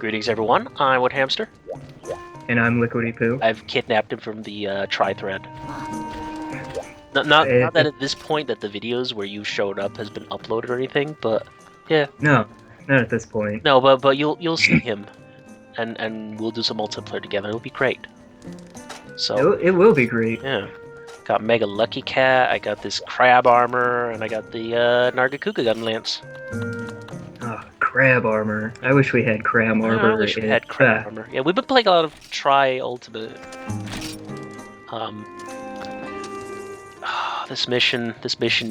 Greetings, everyone. I'm Wood Hamster. And I'm Liquidy Poo. I've kidnapped him from the tri-thread. Not that at this point that the videos where you showed up has been uploaded or anything, but yeah. No, not at this point. No, but you'll see him, and we'll do some multiplayer together. It'll be great. So it will be great. yeah, got Mega Lucky Cat. I got this crab armor, and I got the Nargacuga gun lance. Oh, crab armor. I wish we had crab armor. I wish we had crab armor. Yeah, we've been playing a lot of Tri Ultimate. This mission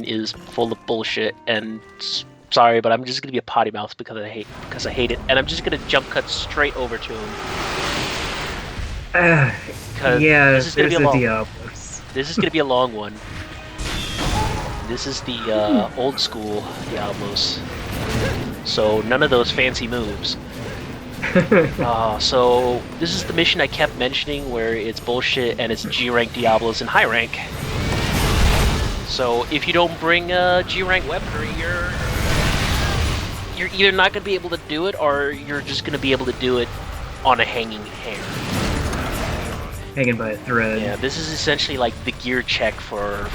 is full of bullshit, and sorry, but I'm just gonna be a potty mouth because I hate it, and I'm just gonna jump cut straight over to him. Yeah, this is gonna be a long. Diablos. This is gonna be a long one. This is the old school Diablos, so none of those fancy moves. So this is the mission I kept mentioning where it's bullshit and it's G rank Diablos and high rank. So if you don't bring G rank weaponry, you're either not gonna be able to do it, or you're just gonna be able to do it on a hanging hair. Hanging by a thread. Yeah, this is essentially like the gear check for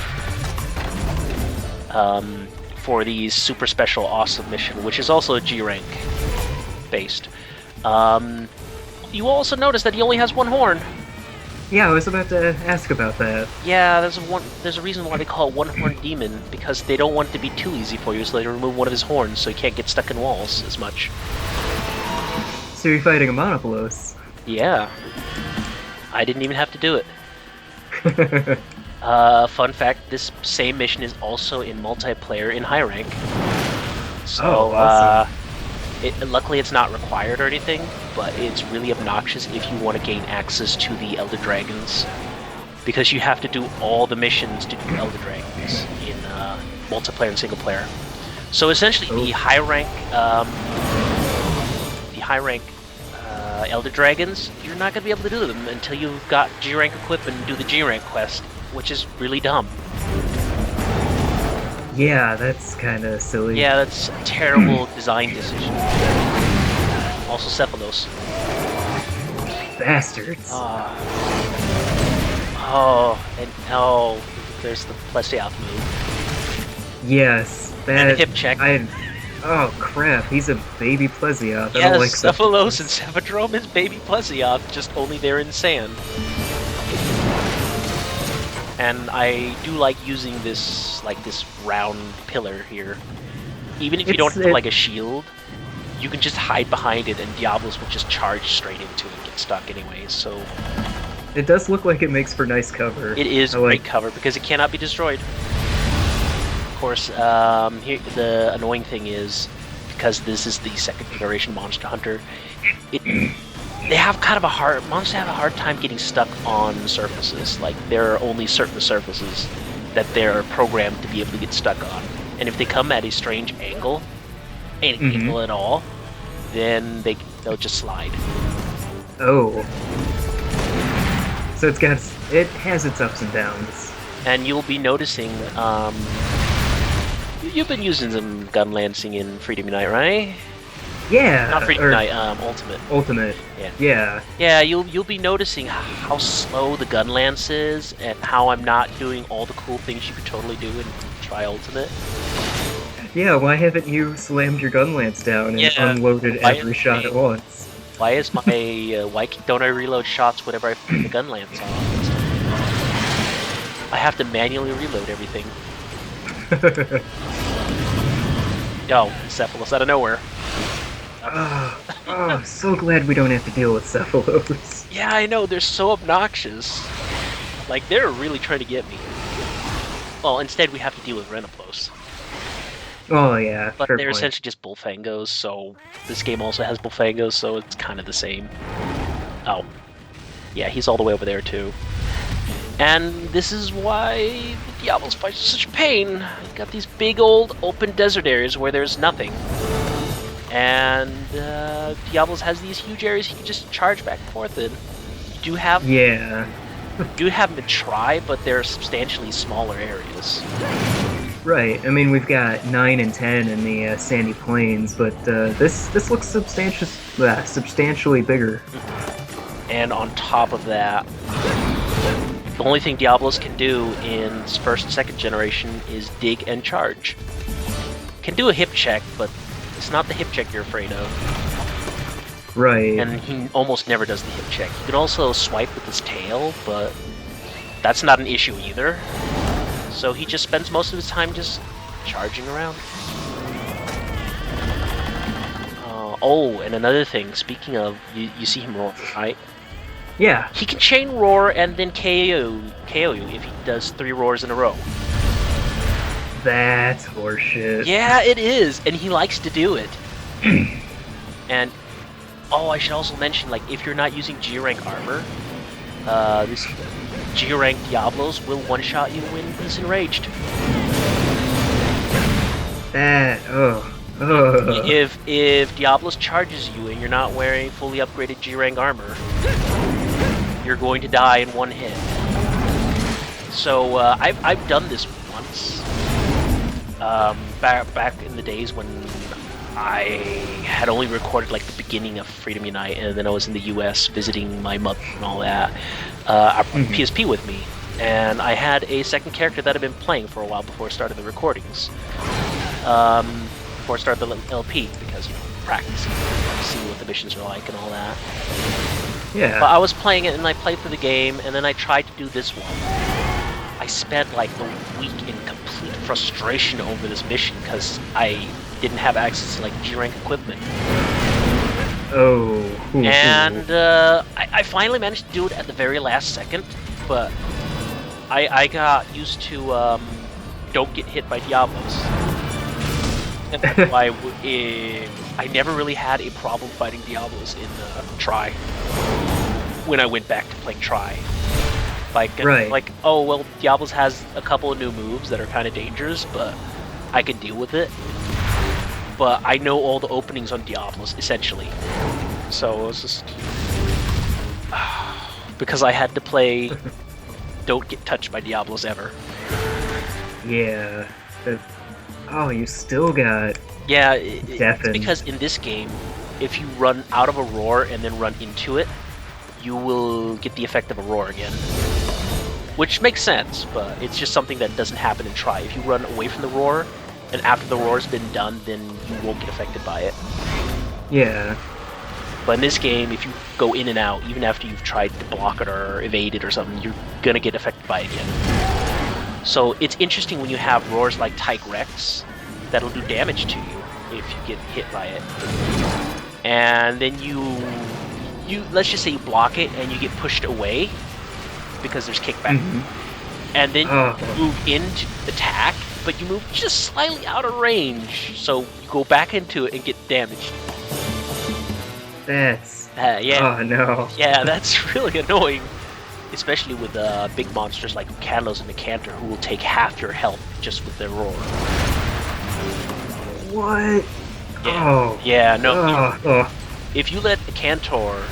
the super special awesome mission, which is also G rank based. You also notice that he only has one horn. Yeah, I was about to ask about that. Yeah, there's a reason why they call it One Horn Demon, because they don't want it to be too easy for you, so they remove one of his horns so he can't get stuck in walls as much. So you're fighting a Monopolos. Yeah. I didn't even have to do it. Fun fact, this same mission is also in multiplayer in high rank. So, awesome. Luckily it's not required or anything, but it's really obnoxious if you want to gain access to the Elder Dragons, because you have to do all the missions to do Elder Dragons in multiplayer and single player. So essentially, the high rank Elder Dragons, you're not going to be able to do them until you've got G rank equipment and do the G rank quest, which is really dumb. Yeah, that's kind of silly. Yeah, that's a terrible design decision. Also Cephalos. Bastards. There's the Plesioth move. Yes, that... And the hip check. Oh crap, he's a baby Plesioth. I Yeah, don't like Cephalos and Cephadrome is baby Plesioth, just only they're in sand. And I do like using this round pillar here. Even if you don't have like a shield, you can just hide behind it and Diablos will just charge straight into it and get stuck anyways, so... It does look like it makes for nice cover. It is great cover because it cannot be destroyed. Of course, here the annoying thing is, because this is the second generation Monster Hunter, monsters have a hard time getting stuck on surfaces. Like, there are only certain surfaces that they're programmed to be able to get stuck on. And if they come at a strange angle, any angle at all, then they'll just slide. Oh. So it has its ups and downs. And you'll be noticing, you've been using some gun lancing in Freedom Unite, right? Yeah. Not Freedom Unite, Ultimate. Ultimate. Yeah. Yeah, you'll be noticing how slow the gun lance is, and how I'm not doing all the cool things you could totally do in Tri Ultimate. Yeah, why haven't you slammed your gun lance down and unloaded every shot at once? Why is my why don't I reload shots whenever I put the gun lance on? I have to manually reload everything. Yo, Cephalos out of nowhere. Oh, so glad we don't have to deal with Cephalos. Yeah, I know, they're so obnoxious. Like, they're really trying to get me. Well, instead we have to deal with Renoplos. Oh, yeah, but they're essentially just Bullfangos, so this game also has Bullfangos, so it's kind of the same. Oh. Yeah, he's all the way over there, too. And this is why the Diablos fight is such pain. You've got these big old open desert areas where there's nothing. And Diablos has these huge areas you can just charge back and forth in. You do have them try, but they're substantially smaller areas. Right. I mean, we've got 9 and 10 in the Sandy Plains, but this looks substantially bigger. And on top of that, the only thing Diablos can do in first and second generation is dig and charge. Can do a hip check, but it's not the hip check you're afraid of. Right. And he almost never does the hip check. He can also swipe with his tail, but that's not an issue either. So he just spends most of his time just charging around. Oh, and another thing, speaking of, you see him roar, right? Yeah. He can chain roar and then KO you if he does 3 roars in a row. That's horseshit. Yeah, it is, and he likes to do it. And, oh, I should also mention, like, if you're not using G-Rank armor, this G-Rank Diablos will one-shot you when he's enraged. That, If Diablos charges you and you're not wearing fully upgraded G-Rank armor, you're going to die in one hit. So I've done this once. Back in the days when I had only recorded like the beginning of Freedom Unite, and then I was in the U.S. visiting my mother and all that. I brought PSP with me, and I had a second character that I'd been playing for a while before I started the recordings. Before I started the LP, because, you know, practicing, seeing what the missions are like and all that. Yeah. But I was playing it, and I played through the game, and then I tried to do this one. I spent like a week in complete frustration over this mission because I didn't have access to like G-Rank equipment. Oh. And I finally managed to do it at the very last second, but I got used to don't get hit by Diablos. And that's why I never really had a problem fighting Diablos in Tri. When I went back to playing Tri. Like, oh, well, Diablos has a couple of new moves that are kind of dangerous, but I can deal with it. But I know all the openings on Diablos, essentially. So it was just... because I had to play Don't Get Touched by Diablos ever. Yeah. Oh, you still got... Yeah, it's because in this game, if you run out of a roar and then run into it, you will get the effect of a roar again. Which makes sense, but it's just something that doesn't happen in Tri. If you run away from the roar, and after the roar's been done, then you won't get affected by it. Yeah. But in this game, if you go in and out, even after you've tried to block it or evade it or something, you're gonna get affected by it again. So it's interesting when you have roars like Tigrex that'll do damage to you if you get hit by it. And then you let's just say you block it and you get pushed away because there's kickback. And then you move in to attack, but you move just slightly out of range, so you go back into it and get damaged. That's... yeah. Oh, no. Yeah, that's really annoying. Especially with big monsters like Ukanlos and Nicantor, who will take half your health just with their roar. What? Yeah. Oh. Yeah, no. If you let Nicantor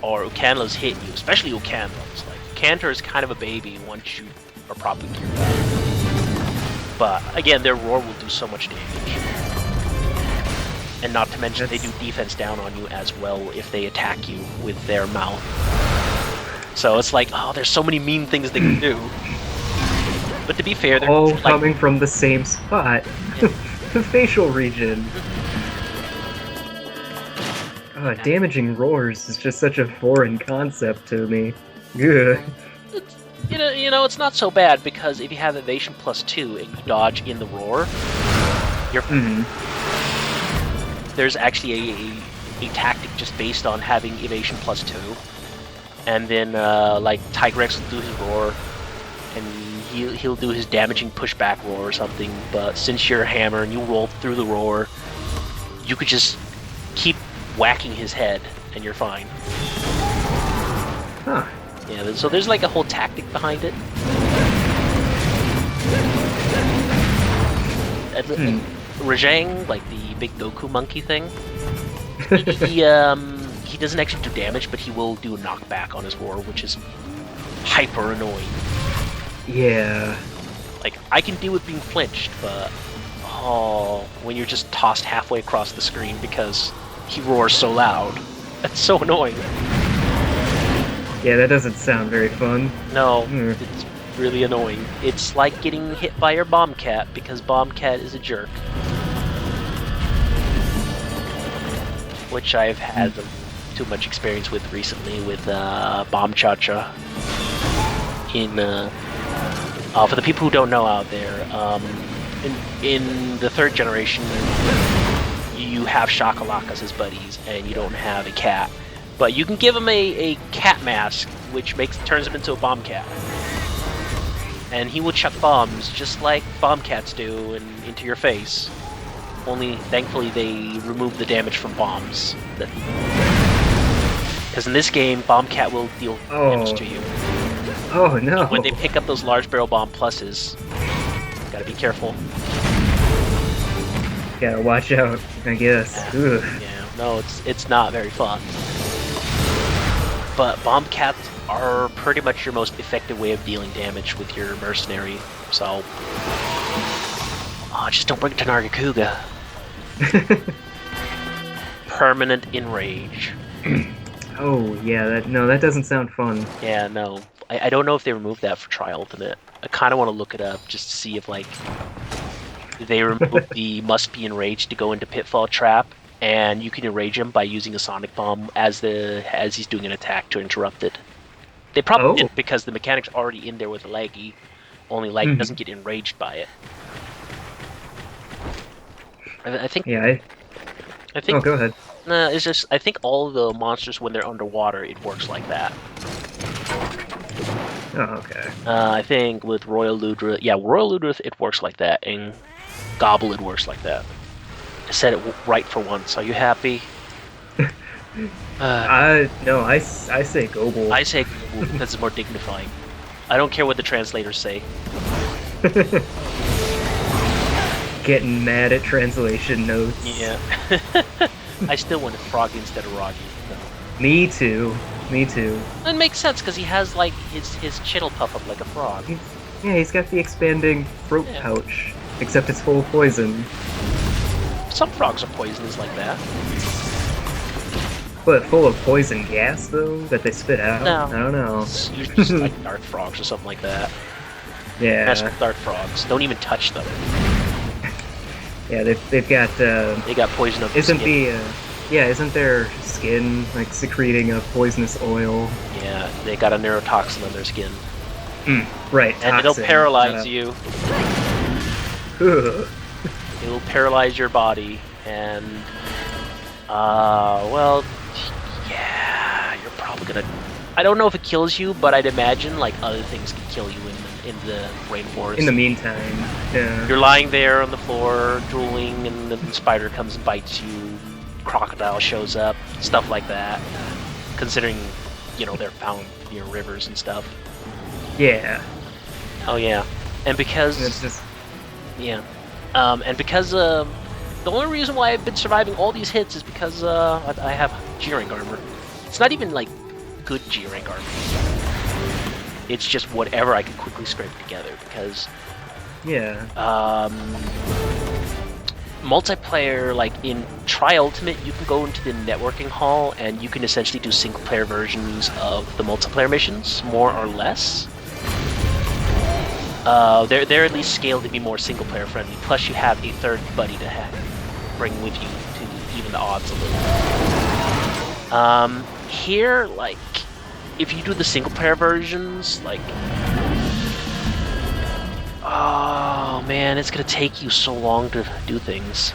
or Ukanlos hit you, especially Ukanlos, like, Nicantor is kind of a baby once you are properly geared up. But, again, their roar will do so much damage. And not to mention, they do defense down on you as well if they attack you with their mouth. So it's like, oh, there's so many mean things they can do. But to be fair, they're all like, coming from the same spot. Yeah. The facial region. Damaging roars is just such a foreign concept to me. Good. You know, it's not so bad because if you have evasion +2 and you dodge in the roar, you're fine. There's actually a tactic just based on having evasion +2, and then like Tigrex will do his roar, and he'll do his damaging pushback roar or something. But since you're a hammer and you roll through the roar, you could just keep whacking his head and you're fine. Huh. Yeah, so there's like a whole tactic behind it. Rajang, like the big Goku monkey thing, he doesn't actually do damage, but he will do a knockback on his roar, which is hyper annoying. Yeah. Like, I can deal with being flinched, but when you're just tossed halfway across the screen because he roars so loud, that's so annoying. Yeah, that doesn't sound very fun. No, Mm. it's really annoying. It's like getting hit by your Bombcat because Bombcat is a jerk. Which I've had too much experience with recently with Bomb Cha-Cha. For the people who don't know out there, in the third generation, you have Shakalakas as buddies, and you don't have a cat. But you can give him a cat mask, which turns him into a bomb cat. And he will chuck bombs just like bomb cats do into your face. Only, thankfully, they remove the damage from bombs. Because in this game, Bomb Cat will deal damage to you. Oh no! When they pick up those large barrel bomb pluses, gotta be careful. Gotta watch out, I guess. Ugh. Yeah, no, it's not very fun. But bomb cats are pretty much your most effective way of dealing damage with your mercenary. So, just don't bring it to Nargacuga. Permanent enrage. Oh yeah, that doesn't sound fun. Yeah, no. I don't know if they removed that for Tri Ultimate. I kind of want to look it up just to see if like they removed the must be enraged to go into Pitfall Trap, and you can enrage him by using a Sonic Bomb as he's doing an attack to interrupt it. They probably did because the mechanic's already in there with Laggy, only Laggy doesn't get enraged by it. I think. Yeah, I think. Oh, go ahead. Nah, it's just I think all of the monsters when they're underwater it works like that. Oh, okay. I think with Royal Ludra, Royal Ludra it works like that, and Gobble it works like that. I said it right for once. Are you happy? No, I say Gobble. I say Gobble because it's more dignifying. I don't care what the translators say. Getting mad at translation notes. Yeah. I still wanted Froggy instead of Roggy. No. Me too. It makes sense because he has like his chin will puff up like a frog. Yeah, he's got the expanding throat pouch, except it's full of poison. Some frogs are poisonous like that. But full of poison gas, though, that they spit out? No. I don't know. It's usually just like dart frogs or something like that. Yeah. Master dart frogs. Don't even touch them. Yeah, they've got, They got poison up isn't skin. isn't their skin, like, secreting a poisonous oil? Yeah, they got a neurotoxin on their skin. Right, And it'll paralyze you. Ugh. It will paralyze your body, and well, yeah, you're probably gonna. I don't know if it kills you, but I'd imagine like other things can kill you in the rainforest. In the meantime, yeah. You're lying there on the floor, drooling, and the spider comes and bites you. Crocodile shows up, stuff like that. Considering, they're found near rivers and stuff. Yeah. Oh yeah, and because It's just... yeah, and because the only reason why I've been surviving all these hits is because I have G-Rank armor. It's not even like good G-Rank armor. It's just whatever I can quickly scrape together because Yeah. Multiplayer, like in Tri Ultimate, you can go into the networking hall and you can essentially do single player versions of the multiplayer missions, more or less. They're at least scaled to be more single player friendly. Plus, you have a third buddy to bring with you to even the odds a little. Here, like, if you do the single player versions, like, oh man, it's gonna take you so long to do things.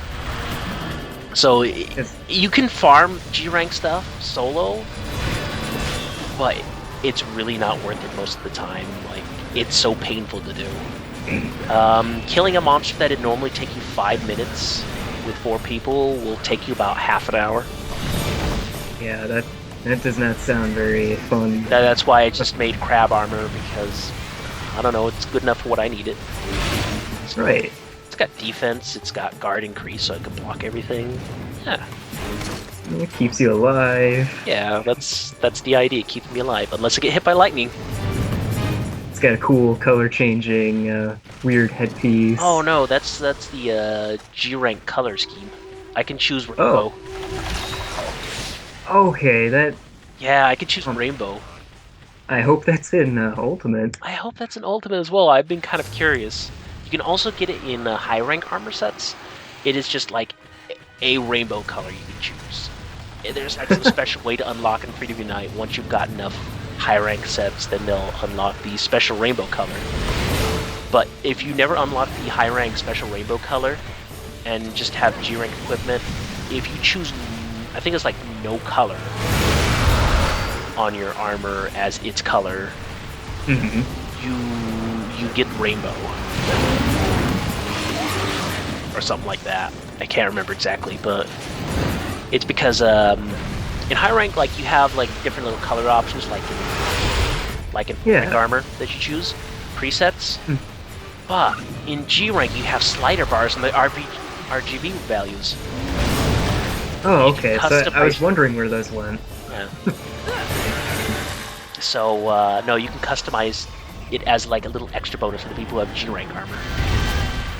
So you can farm G-Rank stuff solo, but it's really not worth it most of the time. Like, it's so painful to do. Killing a monster that'd normally take you 5 minutes with 4 people will take you about half an hour. Yeah, that does not sound very fun. That's why I just made crab armor, because I don't know, it's good enough for what I needed. Right. It's got defense, it's got guard increase, so I can block everything. Yeah. It keeps you alive. Yeah, that's the idea, keeping me alive, unless I get hit by lightning. It's got a cool color-changing, weird headpiece. Oh no, that's the G rank color scheme. I can choose Oh. rainbow. Okay, that. Yeah, I can choose rainbow. I hope that's in Ultimate. I hope that's an ultimate as well. I've been kind of curious. You can also get it in high rank armor sets. It is just like a rainbow color you can choose. There's like some special way to unlock in Freedom Unite. Once you've got enough high rank sets, then they'll unlock the special rainbow color. But if you never unlock the high rank special rainbow color and just have G rank equipment, if you choose, I think it's like no color on your armor as its color, you get rainbow or something like that. I can't remember exactly, but it's because in high rank, like you have like different little color options, like in rank armor that you choose, presets. But in G rank, you have slider bars and the RGB values. Oh, okay. So I was wondering where those went. Yeah. So no, you can customize it as like a little extra bonus for the people who have G rank armor.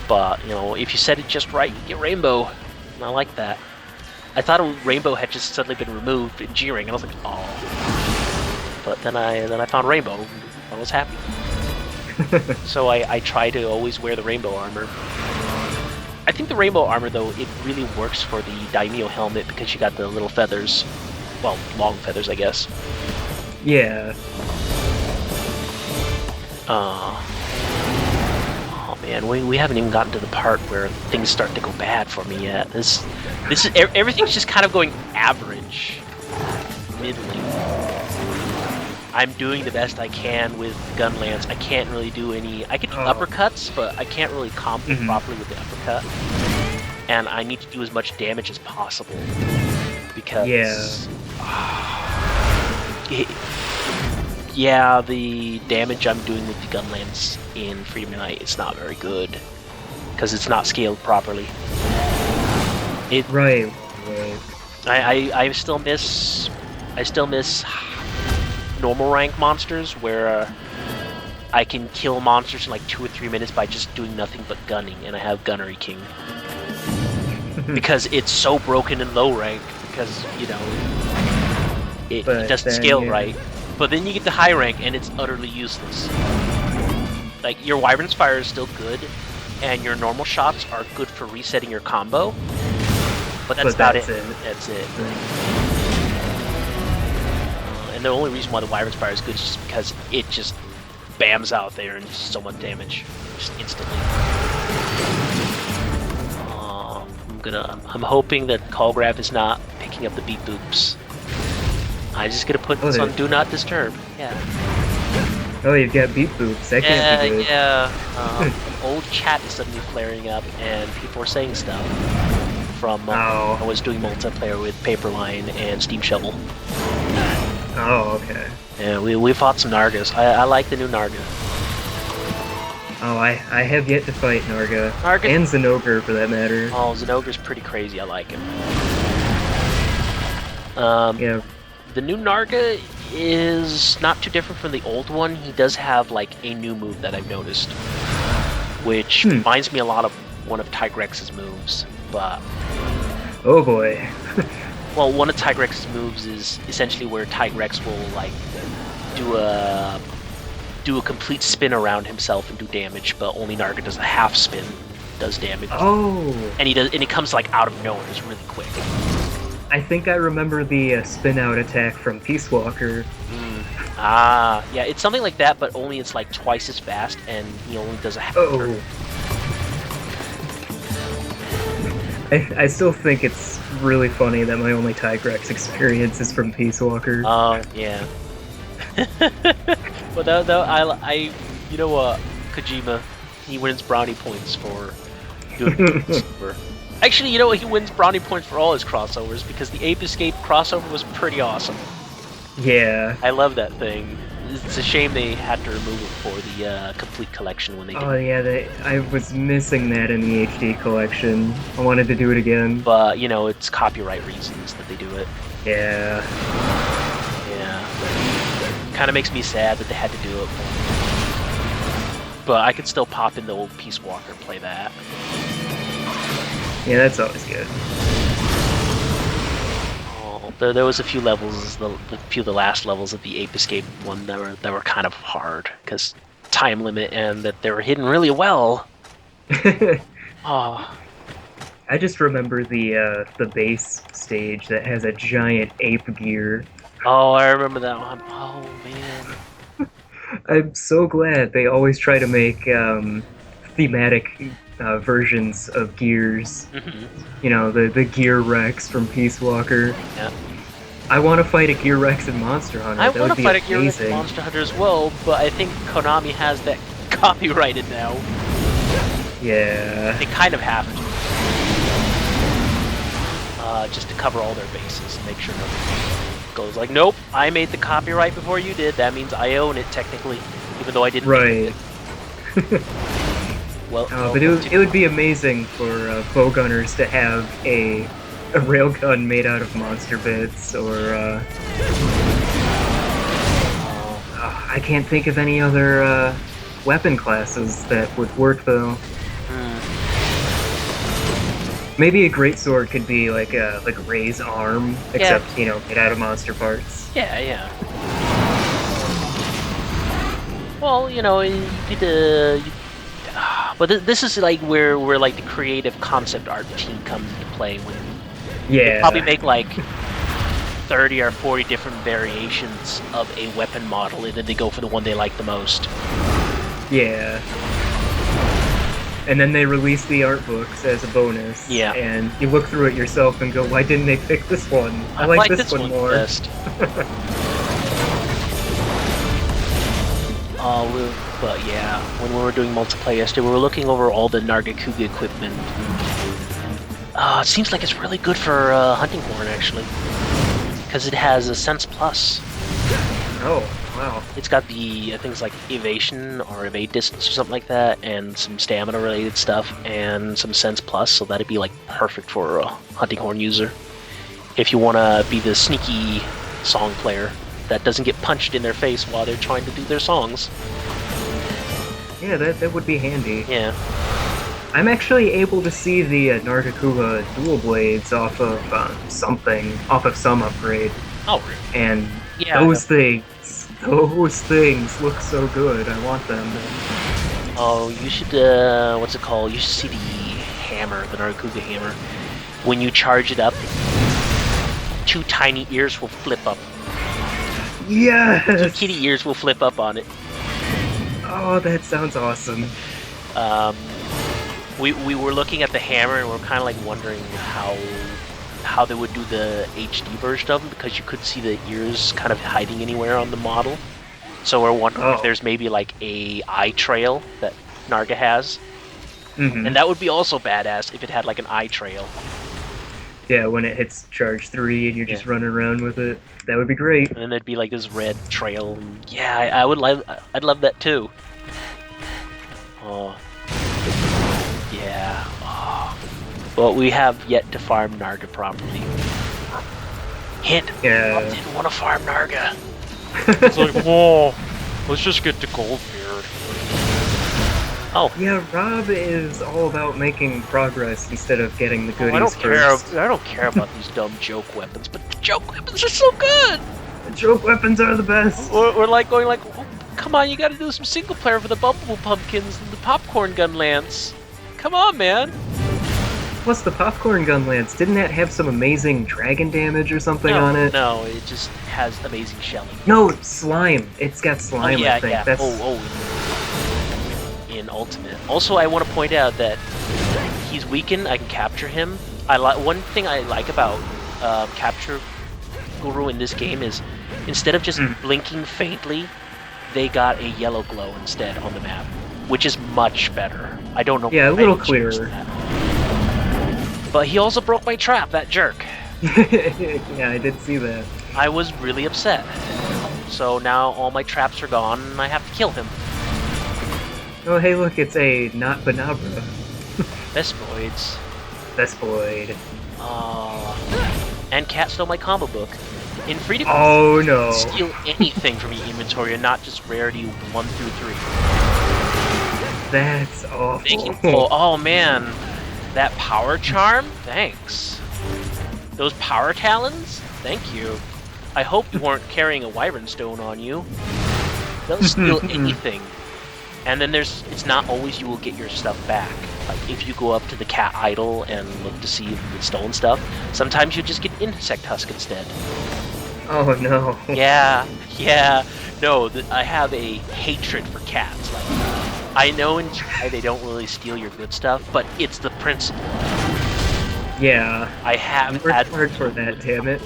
But you know, if you set it just right, you get rainbow. And I like that. I thought rainbow had just suddenly been removed in G rank, and I was like, oh. But then I found rainbow. And I was happy. So I try to always wear the rainbow armor. I think the rainbow armor, though, it really works for the Daimyo helmet because you got the little feathers. Well, long feathers, I guess. Yeah. Oh man, we haven't even gotten to the part where things start to go bad for me yet. This is everything's just kind of going average, middling. I'm doing the best I can with gun lance. I can't really do any. I can do uppercuts, but I can't really combo properly with the uppercut. And I need to do as much damage as possible because the damage I'm doing with the gun lance in Freedom Unite is not very good because it's not scaled properly. Right. I still miss normal rank monsters where I can kill monsters in like 2 or 3 minutes by just doing nothing but gunning, and I have Gunnery King because it's so broken in low rank because you know it doesn't scale right. But then you get to high rank and it's utterly useless. Like your Wyvern's Fire is still good, and your normal shots are good for resetting your combo. But that's about it. That's it. And the only reason why the Wyvern's Fire is good is just because it just bams out there and just so much damage, just instantly. I'm hoping that Callgraph is not picking up the beat boops. I'm just gonna put this on Do Not Disturb. Yeah. Oh, you've got beat boops. That can't be good. Yeah. Old chat is suddenly flaring up, and people are saying stuff from I was doing multiplayer with Paperline and Steam Shovel. Oh, okay. Yeah, we fought some Nargas. I like the new Narga. Oh, I have yet to fight Narga. And Zinogre, for that matter. Oh, Zinogre's pretty crazy. I like him. Yeah. The new Narga is not too different from the old one. He does have like a new move that I've noticed, which reminds me a lot of one of Tigrex's moves, but... Oh boy. Well, one of Tigrex's moves is essentially where Tigrex will like do a complete spin around himself and do damage, but only Narga does a half spin, does damage. Oh. And he comes like out of nowhere. It's really quick. I think I remember the spin out attack from Peace Walker. Yeah, it's something like that, but only it's like twice as fast, and he only does a half turn. I still think it's really funny that my only Tigrex experience is from Peace Walker. Oh, yeah. But though I you know what, Kojima, he wins brownie points for doing crossover. Actually, you know what, he wins brownie points for all his crossovers because the Ape Escape crossover was pretty awesome. Yeah. I love that thing. It's a shame they had to remove it for the complete collection when they did. Oh yeah, I was missing that in the HD collection. I wanted to do it again. But, you know, it's copyright reasons that they do it. Yeah. Yeah. Kind of makes me sad that they had to do it. but I could still pop in the old Peace Walker and play that. Yeah, that's always good. Oh, there was a few levels, the last levels of the Ape Escape one that were kind of hard because time limit and that they were hidden really well. Oh. I just remember the base stage that has a giant ape gear. Oh, I remember that one. Oh man. I'm so glad they always try to make thematic versions of gears. Mm-hmm. You know, the Gear Rex from Peace Walker. Yeah. I want to fight a Gear Rex in Monster Hunter. I That want would to be fight a Gear Rex amazing. Monster Hunter as well, but I think Konami has that copyrighted now. Yeah. They kind of have to. Just to cover all their bases and make sure nobody goes like, nope, I made the copyright before you did. That means I own it technically, even though I didn't. Right. Well, But it would be amazing for bowgunners to have a railgun made out of monster bits, or I can't think of any other weapon classes that would work though. Maybe a greatsword could be like Ray's arm, except you know, made out of monster parts. Yeah. Well, you know, you could. But this is like where like the creative concept art team comes into play. When Yeah. probably make like 30 or 40 different variations of a weapon model, and then they go for the one they like the most. Yeah. And then they release the art books as a bonus. Yeah. And you look through it yourself and go, why didn't they pick this one? I like this one more. best. But yeah, when we were doing multiplayer yesterday, we were looking over all the Nargacuga equipment. It seems like it's really good for hunting horn, actually. Because it has a Sense Plus. Oh, wow. It's got the things like evasion or evade distance or something like that, and some stamina related stuff, and some Sense Plus, so that'd be like perfect for a hunting horn user. If you want to be the sneaky song player that doesn't get punched in their face while they're trying to do their songs. Yeah, that would be handy. Yeah. I'm actually able to see the Nargacuga dual blades off of some upgrade. Oh, really? And Yeah. those things look so good. I want them. Oh, you should, what's it called? You should see the hammer, the Nargacuga hammer. When you charge it up, 2 tiny ears will flip up. 2 Yes! kitty ears will flip up on it. Oh, that sounds awesome. We were looking at the hammer and we're kind of like wondering how they would do the HD version of them, because you couldn't see the ears kind of hiding anywhere on the model. So we're wondering if there's maybe like a eye trail that Narga has. Mm-hmm. And that would be also badass if it had like an eye trail. Yeah, when it hits charge 3 and you're just running around with it, that would be great. And then there'd be like this red trail. And yeah, I'd love that too. Oh. Yeah. Oh. But we have yet to farm Narga properly. Hint. Yeah. Rob didn't want to farm Narga. It's like, whoa, let's just get to Goldbeard. Oh. Yeah, Rob is all about making progress instead of getting the goodies I don't first. care. I don't care about these dumb joke weapons, but the joke weapons are so good. The joke weapons are the best. We're like going like, oh, come on, you got to do some single player for the Bubble Pumpkins and the Popcorn Gun Lance. Come on, man. Plus, the popcorn gun lance, didn't that have some amazing dragon damage or something on it? No, it just has amazing shelling. No, slime. It's got slime, yeah, I think. yeah. That's... In Ultimate. Also, I want to point out that he's weakened. I can capture him. One thing I like about Capture Guru in this game is instead of just blinking faintly, they got a yellow glow instead on the map, which is much better. I don't know. Yeah, a why little they changed clearer. that. But he also broke my trap, that jerk. Yeah, I did see that. I was really upset. So now all my traps are gone and I have to kill him. Oh, hey, look, it's a not Banabra. Vespoids. Vespoid. And Cat stole my combo book. In free to Oh, no. steal anything from your inventory and not just rarity 1 through 3. That's Making awful. oh man, that power charm? Thanks. Those power talons? Thank you. I hope you weren't carrying a wyvern stone on you. They'll steal anything. And then it's not always you will get your stuff back. Like if you go up to the cat idol and look to see the stolen stuff, sometimes you just get insect husk instead. Oh no. Yeah. No, I have a hatred for cats. Like, I know in GI they don't really steal your good stuff, but it's the principle. Yeah. I have Worked had hard for that, damn it.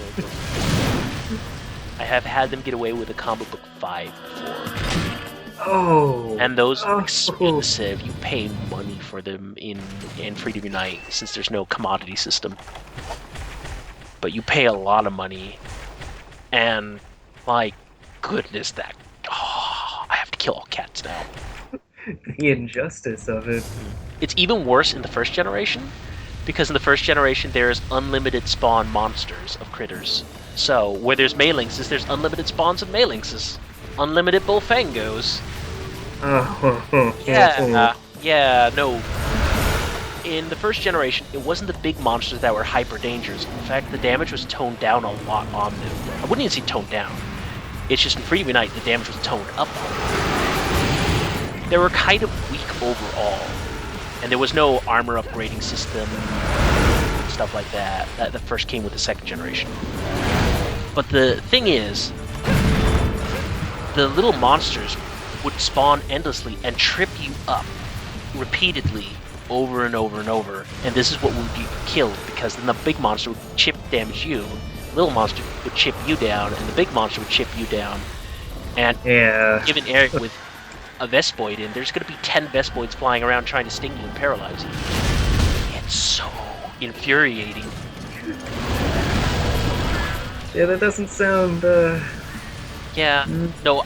I have had them get away with a comic book 5 before. Oh. And those are Oh. expensive. You pay money for them in Freedom Unite since there's no commodity system. But you pay a lot of money. And my goodness, that I have to kill all cats now. The injustice of it. It's even worse in the first generation, because in the first generation there's unlimited spawn monsters of critters. So where there's Malinxes, there's unlimited spawns of Malinxes, unlimited Bullfangos. Oh. Yeah, no. In the first generation, it wasn't the big monsters that were hyper dangerous. In fact, the damage was toned down a lot on them. I wouldn't even say toned down. It's just in Freedom Unite, the damage was toned up on them. They were kind of weak overall. And there was no armor upgrading system, stuff like that. That first came with the second generation. But the thing is, the little monsters would spawn endlessly and trip you up repeatedly over and over and over. And this is what would get killed, because then the big monster would chip damage you, the little monster would chip you down, and the big monster would chip you down. And Yeah. given Eric with a Vespoid in, there's going to be 10 Vespoids flying around trying to sting you and paralyze you. It's so infuriating. Yeah, that doesn't sound, Yeah, no,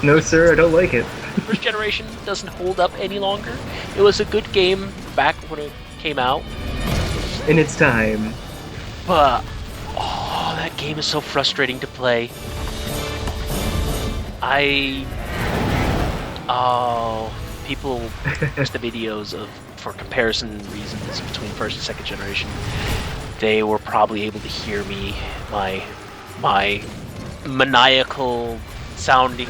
No, sir, I don't like it. First generation doesn't hold up any longer. It was a good game back when it came out, In its time. but that game is so frustrating to play. People post the videos for comparison reasons between first and second generation. They were probably able to hear me, my maniacal sounding,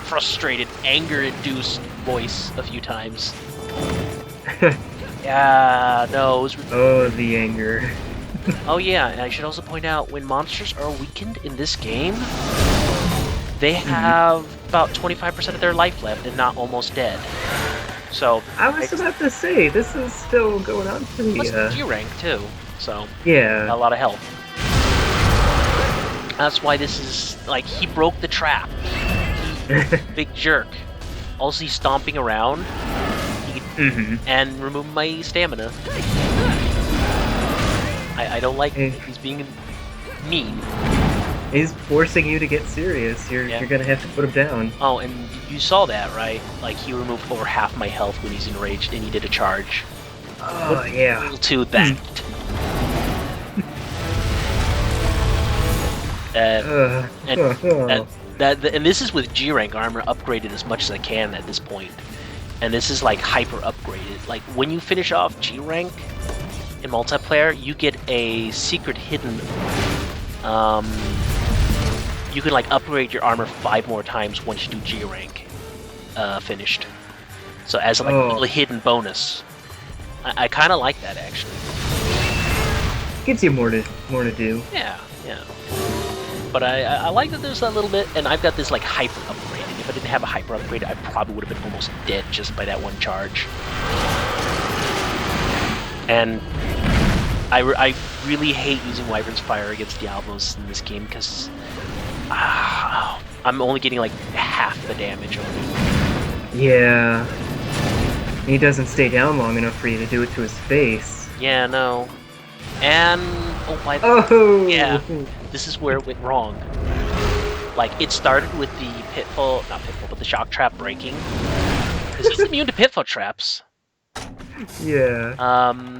frustrated, anger-induced voice a few times. Yeah, no, it was... Oh, the anger. Oh yeah, and I should also point out, when monsters are weakened in this game, they have about 25% of their life left and not almost dead. So... I was about to say, this is still going on pretty, Plus G rank too, so... Yeah. a lot of health. That's why this is, like, he broke the trap. Big jerk. Also, he's stomping around. And remove my stamina. I don't like it. He's being mean. He's forcing you to get serious. You're gonna have to put him down. Oh, and you saw that, right? Like, he removed over half my health when he's enraged, and he did a charge. Oh, yeah. To that. And this is with G rank armor upgraded as much as I can at this point. And this is like hyper upgraded. Like, when you finish off G rank in multiplayer, you get a secret hidden. You can like upgrade your armor 5 more times once you do G rank finished. So as like a little hidden bonus. I kind of like that actually. Gives you more to do. Yeah. But I like that there's that little bit, and I've got this like hyper upgrade. If I didn't have a hyper upgrade, I probably would have been almost dead just by that one charge. And I really hate using Wyvern's Fire against Diablos in this game, because I'm only getting like half the damage on it. Yeah. He doesn't stay down long enough for you to do it to his face. Yeah, no. And yeah, this is where it went wrong. Like, it started with the but the shock trap breaking. Because he's immune to pitfall traps. Yeah.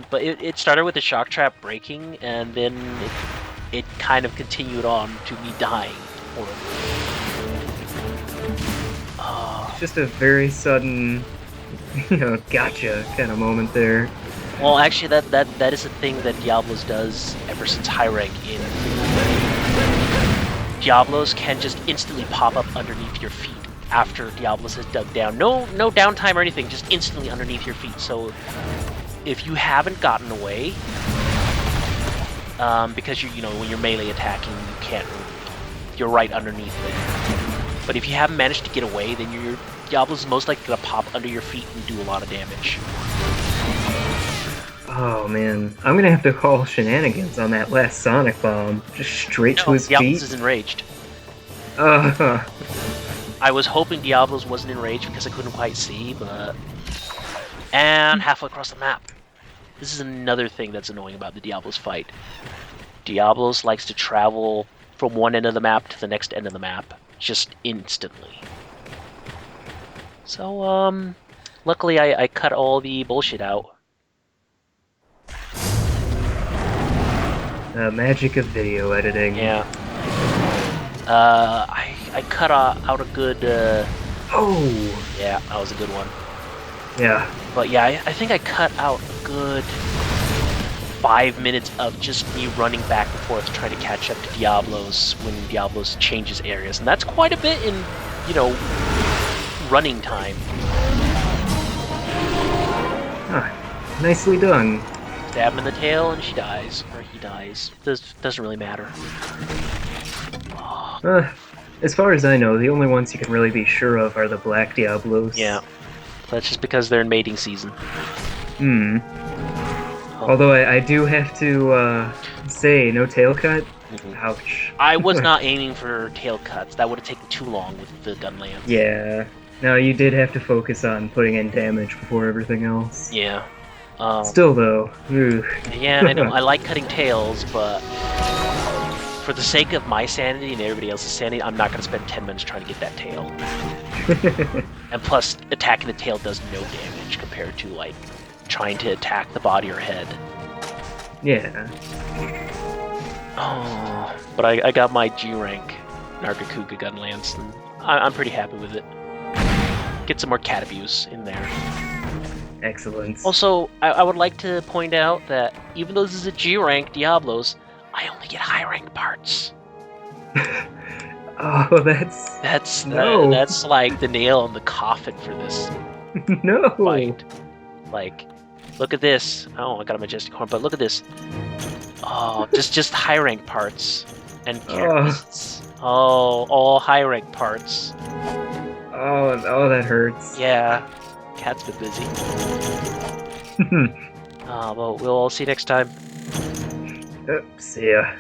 But it started with the shock trap breaking, and then it kind of continued on to me dying. just a very sudden, gotcha kind of moment there. Well, actually, that is a thing that Diablos does ever since high rank. In Diablos can just instantly pop up underneath your feet after Diablos has dug down. No downtime or anything, just instantly underneath your feet. So if you haven't gotten away, because when you're melee attacking, you can't. You're right underneath it. But if you haven't managed to get away, then your Diablos is most likely gonna pop under your feet and do a lot of damage. Oh man, I'm gonna have to call shenanigans on that last Sonic Bomb. Just straight to his Diablos feet. is enraged. Uh, I was hoping Diablos wasn't enraged because I couldn't quite see, but... And halfway across the map. This is another thing that's annoying about the Diablos fight. Diablos likes to travel from one end of the map to the next end of the map, just instantly. So, luckily I cut all the bullshit out. magic of video editing. Yeah. I cut out a good, Oh! yeah, that was a good one. Yeah. But yeah, I think I cut out a good 5 minutes of just me running back and forth trying to catch up to Diablos when Diablos changes areas. And that's quite a bit in, running time. Ah, nicely done. Stab him in the tail and she dies. Or he dies. Doesn't really matter. As far as I know, the only ones you can really be sure of are the Black Diablos. Yeah. That's just because they're in mating season. Hmm. Although I do have to say, no tail cut? Ouch. I was not aiming for tail cuts. That would have taken too long with the gun lance. Yeah. No, you did have to focus on putting in damage before everything else. Yeah. Still, though. Ugh. Yeah, I know. I like cutting tails, but for the sake of my sanity and everybody else's sanity, I'm not going to spend 10 minutes trying to get that tail. And plus, attacking the tail does no damage compared to, like, trying to attack the body or head. Yeah. Oh, but I got my G rank Nargacuga gun lance, and I'm pretty happy with it. Get some more cat abuse in there. Excellent. Also, I would like to point out that even though this is a G rank Diablos, I only get high rank parts. Oh, that's no. That's like the nail in the coffin for this no fight. Like, look at this. Oh, I got a majestic horn, but look at this. Oh, just high rank parts and characters. Oh, all high rank parts. Oh, that hurts. Yeah, cat's been busy. Well, we'll all see you next time. See ya.